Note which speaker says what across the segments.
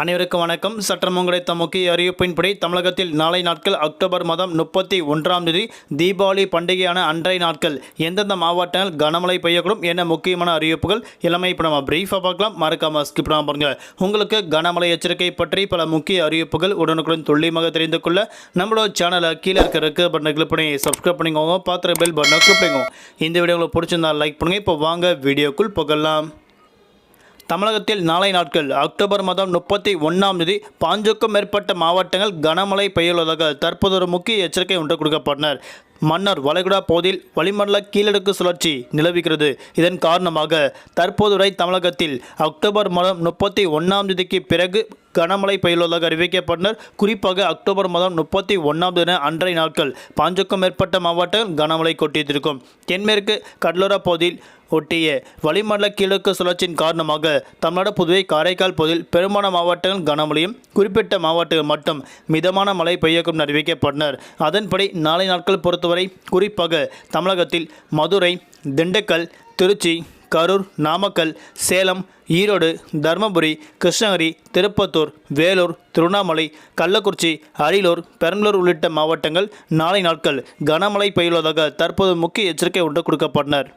Speaker 1: அனைவருக்கும் வணக்கம். சற்றம் கிடைத்த முக்கிய அறிவிப்பின்படி தமிழகத்தில் நாளை நாட்கள் அக்டோபர் மாதம் 31ஆம் தேதி தீபாவளி பண்டிகையான அன்றைய நாட்கள் எந்தெந்த மாவட்டங்கள் கனமழை பெய்யக்கூடும் என முக்கியமான அறிவிப்புகள் எல்லாமே இப்போ நம்ம பிரீஃபாக பார்க்கலாம். மறக்காம ஸ்கிப் பண்ணாம பாருங்க. உங்களுக்கு கனமழை எச்சரிக்கை பற்றி பல முக்கிய அறிவிப்புகள் உடனுக்குடன் துல்லியமாக தெரிந்து கொள்ள நம்மளோட சேனலை கீழே இருக்கிற பட்டனை கிளிக் பண்ணி சப்ஸ்கிரைப் பண்ணிக்கோங்க. பார்த்துற பெல் பட்டனை கிளிக் பண்ணிக்கோங்க. இந்த வீடியோ உங்களுக்கு பிடிச்சிருந்தா லைக் பண்ணுங்க. இப்போ வாங்க வீடியோக்குள் போகலாம். தமிழகத்தில் நாளை நாட்கள் அக்டோபர் மாதம் 31ஆம் தேதி 5க்கும் மேற்பட்ட மாவட்டங்கள் கனமழை பெய்யுள்ளதாக தற்போது ஒரு முக்கிய எச்சரிக்கை ஒன்று கொடுக்கப்பட்டனர். மன்னார் வளைகுடா பகுதியில் வளிமண்டல கீழடுக்கு சுழற்சி நிலவுகிறது. இதன் காரணமாக தற்போது வரை தமிழகத்தில் அக்டோபர் மாதம் 31ஆம் தேதிக்கு பிறகு கனமழை பெய்யுள்ளதாக அறிவிக்கப்பட்டனர். குறிப்பாக அக்டோபர் மாதம் 31ஆம் தேதி அன்றைய நாட்கள் 5க்கும் மேற்பட்ட மாவட்டங்கள் கனமழை கொட்டியிருக்கும். தென்மேற்கு கடலோர பகுதியில் ஒட்டிய வளிமண்டல கிழக்கு சுழற்சியின் காரணமாக தமிழ்நாடு, புதுவை, காரைக்கால் பகுதியில் பெரும்பாலான மாவட்டங்கள் கனமழையும் குறிப்பிட்ட மாவட்டங்கள் மட்டும் மிதமான மழை பெய்யக்கும் அறிவிக்கப்பட்டனர். அதன்படி நாளை நாட்கள் பொறுத்தவரை குறிப்பாக தமிழகத்தில் மதுரை, திண்டுக்கல், திருச்சி, கரூர், நாமக்கல், சேலம், ஈரோடு, தருமபுரி, கிருஷ்ணகிரி, திருப்பத்தூர், வேலூர், திருவண்ணாமலை, கள்ளக்குறிச்சி, அரியலூர், பெரம்பலூர் உள்ளிட்ட மாவட்டங்கள் நாளை நாட்கள் கனமழை பெய்யுள்ளதாக தற்போது முக்கிய எச்சரிக்கை ஒன்று கொடுக்கப்பட்டனர்.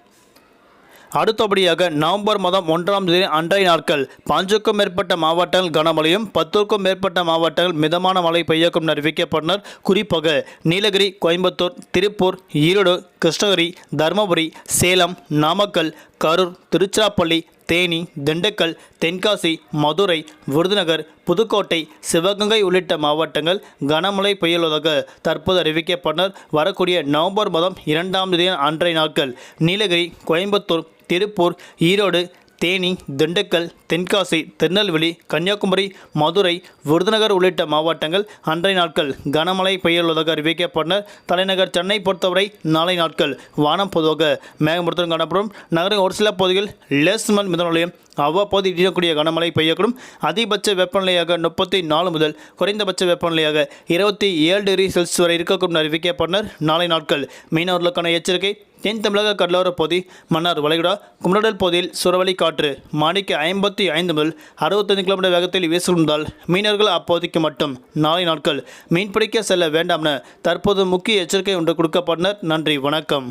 Speaker 1: அடுத்தபடியாக நவம்பர் மாதம் 1ஆம் தேதி அன்றைய நாட்கள் 5க்கும் மேற்பட்ட மாவட்டங்கள் கனமழையும் 10க்கும் மேற்பட்ட மாவட்டங்கள் மிதமான மழை பெய்யக்கும் அறிவிக்கப்பட்டனர். குறிப்பாக நீலகிரி, கோயம்புத்தூர், திருப்பூர், ஈரோடு, கிருஷ்ணகிரி, தருமபுரி, சேலம், நாமக்கல், கரூர், திருச்சிராப்பள்ளி, தேனி, திண்டுக்கல், தென்காசி, மதுரை, விருதுநகர், புதுக்கோட்டை, சிவகங்கை உள்ளிட்ட மாவட்டங்கள் கனமழை பெய்யுள்ளதாக தற்போது அறிவிக்கப்பட்டனர். வரக்கூடிய நவம்பர் மாதம் 2ஆம் தேதி அன்றைய நாட்கள் நீலகிரி, கோயம்புத்தூர், திருப்பூர், ஈரோடு, தேனி, திண்டுக்கல், தென்காசி, திருநெல்வேலி, கன்னியாகுமரி, மதுரை, விருதுநகர் உள்ளிட்ட மாவட்டங்கள் அன்றைய நாட்கள் கனமழை பெய்யுள்ளதாக அறிவிக்கப்பட்டனர். தலைநகர் சென்னை பொறுத்தவரை நாளை நாட்கள் வானம் பொதுவாக மேகமூட்டத்துடன் காணப்படும். நகரின் ஒரு சில பகுதிகளில் லேசுமல் மிதமழையும் அவ்வப்போது இடியக்கூடிய கனமழை பெய்யக்கூடும். அதிகபட்ச வெப்பநிலையாக 34 முதல் குறைந்தபட்ச வெப்பநிலையாக 27 டிகிரி செல்சியஸ் வரை இருக்கக்கூடும் அறிவிக்கப்பட்டனர். நாளை நாட்கள் மீனவர்களுக்கான எச்சரிக்கை. தென் தமிழக கடலோர பகுதி, மன்னார் வளைகுடா, குமரடல் பகுதியில் சுறவழி காற்று மணிக்கு 55 முதல் 65 கிலோமீட்டர் வேகத்தில் வீசுவதால் மீனவர்கள் அப்போதைக்கு மட்டும் நாளை நாட்கள் மீன்பிடிக்க செல்ல வேண்டாம் என தற்போது முக்கிய எச்சரிக்கை ஒன்று கொடுக்கப்பட்டனர். நன்றி, வணக்கம்.